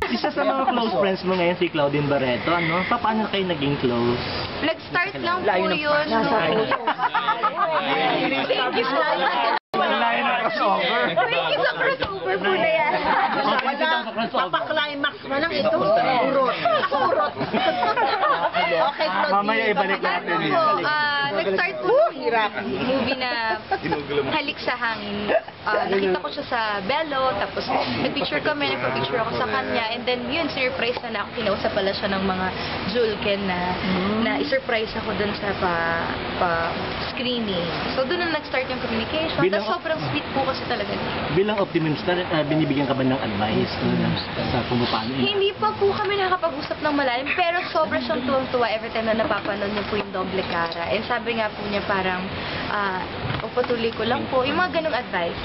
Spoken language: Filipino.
Isa sa mga close friends mo ngayon, si Claudine Barreto, ano? Paano kayo naging close? Nag-start lang po yun. Thank you so much. Layo na crossover. Thank you sa crossover po na yan. Papaklimax mo lang ito. Urot. Urot. Okay, Claudine. Mamaya ibalik natin Ano yun. po, nag-start po Hirap. movie na Halik sa Hangin. Nakita ko siya sa Bello, tapos nag-picture kami, nagpa-picture ako sa kanya, and then yun, surprise na ako. Kinausap pala siya ng mga Julken na i-surprise ako dun sa pa-screening. So dun na nag-start yung communication. Bilang- Tapos sobrang sweet po kasi talaga niya. Bilang optimista, binibigyan ka ba ng advice sa kung paano yun? Hindi pa po kami nakapag-usap ng malalim, pero sobra siyang tuwang-tuwa every time na napapanood niyo po yung Doble Cara. And sabi nga po niya parang, patuloy ko lang po, yung mga ganong advice.